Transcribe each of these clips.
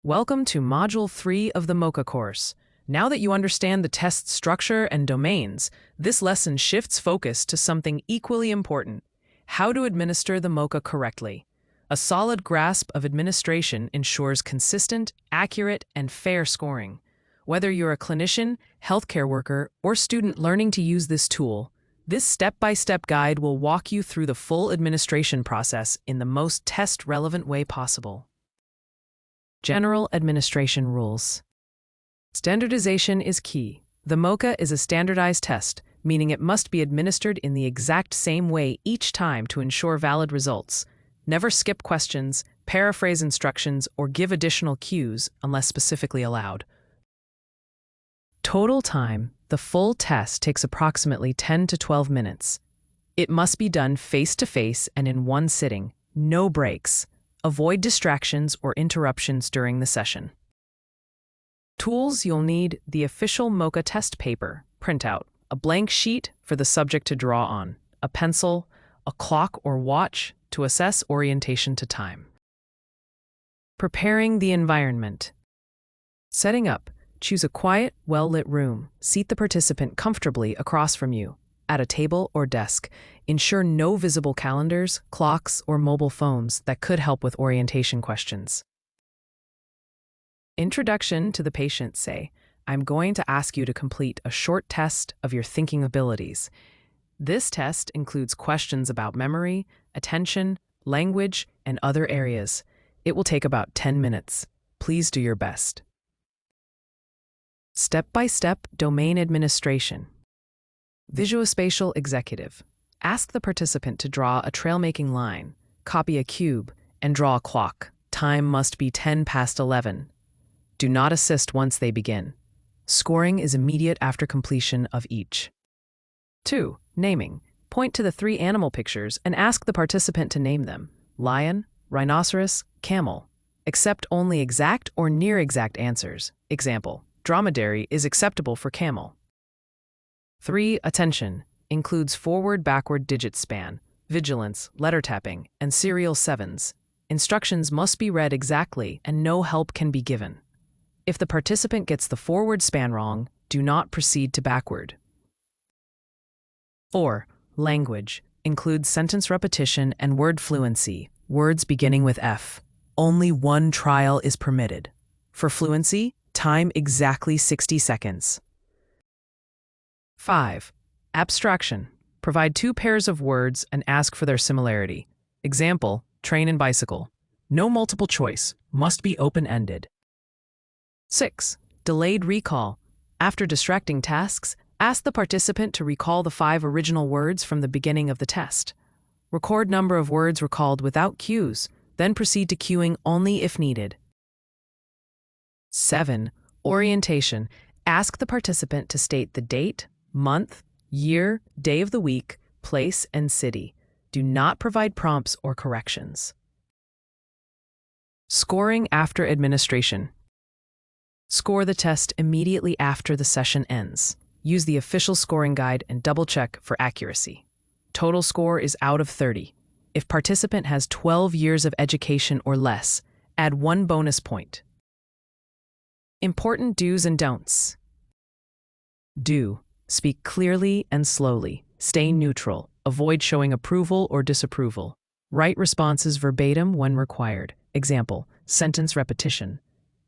Welcome to Module 3 of the MoCA course. Now that you understand the test's structure and domains, this lesson shifts focus to something equally important: how to administer the MoCA correctly. A solid grasp of administration ensures consistent, accurate, and fair scoring. Whether you're a clinician, healthcare worker, or student learning to use this tool, this step-by-step guide will walk you through the full administration process in the most test-relevant way possible. General administration rules. Standardization is key. The MoCA is a standardized test, meaning it must be administered in the exact same way each time to ensure valid results. Never skip questions, paraphrase instructions, or give additional cues unless specifically allowed. Total time: the full test takes approximately 10 to 12 minutes. It must be done face-to-face and in one sitting, no breaks. Avoid distractions or interruptions during the session. Tools you'll need: the official MoCA test paper, printout, a blank sheet for the subject to draw on, a pencil, a clock or watch to assess orientation to time. Preparing the environment. Setting up: choose a quiet, well-lit room. Seat the participant comfortably across from you, at a table or desk. Ensure no visible calendars, clocks, or mobile phones that could help with orientation questions. Introduction to the patient. Say, "I'm going to ask you to complete a short test of your thinking abilities. This test includes questions about memory, attention, language, and other areas. It will take about 10 minutes. Please do your best." Step-by-step domain administration. Visuospatial executive. Ask the participant to draw a trail-making line, copy a cube, and draw a clock. Time must be 10 past 11. Do not assist once they begin. Scoring is immediate after completion of each. 2. Naming. Point to the 3 animal pictures and ask the participant to name them: lion, rhinoceros, camel. Accept only exact or near-exact answers. Example: dromedary is acceptable for camel. 3. Attention. Includes forward-backward digit span, vigilance, letter tapping, and serial 7s. Instructions must be read exactly and no help can be given. If the participant gets the forward span wrong, do not proceed to backward. 4. Language. Includes sentence repetition and word fluency, words beginning with F. Only one trial is permitted. For fluency, time exactly 60 seconds. 5. Abstraction. Provide 2 pairs of words and ask for their similarity. Example: train and bicycle. No multiple choice, must be open-ended. 6. Delayed recall. After distracting tasks, ask the participant to recall the 5 original words from the beginning of the test. Record number of words recalled without cues, then proceed to cueing only if needed. 7. Orientation. Ask the participant to state the date, month, year, day of the week, place, and city. Do not provide prompts or corrections. Scoring after administration. Score the test immediately after the session ends. Use the official scoring guide and double-check for accuracy. Total score is out of 30. If participant has 12 years of education or less, add 1 bonus point. Important do's and don'ts. Do: speak clearly and slowly. Stay neutral. Avoid showing approval or disapproval. Write responses verbatim when required. Example: sentence repetition.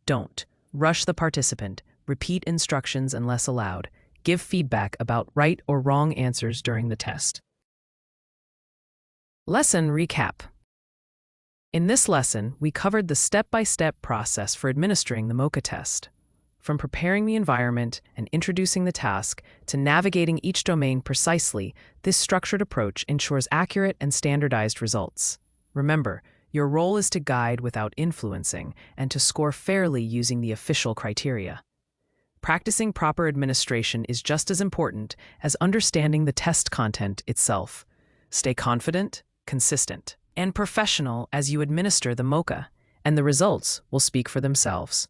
Don't: rush the participant. Repeat instructions unless allowed. Give feedback about right or wrong answers during the test. Lesson recap. In this lesson, we covered the step-by-step process for administering the MoCA test. From preparing the environment and introducing the task to navigating each domain precisely, this structured approach ensures accurate and standardized results. Remember, your role is to guide without influencing and to score fairly using the official criteria. Practicing proper administration is just as important as understanding the test content itself. Stay confident, consistent, and professional as you administer the MoCA, and the results will speak for themselves.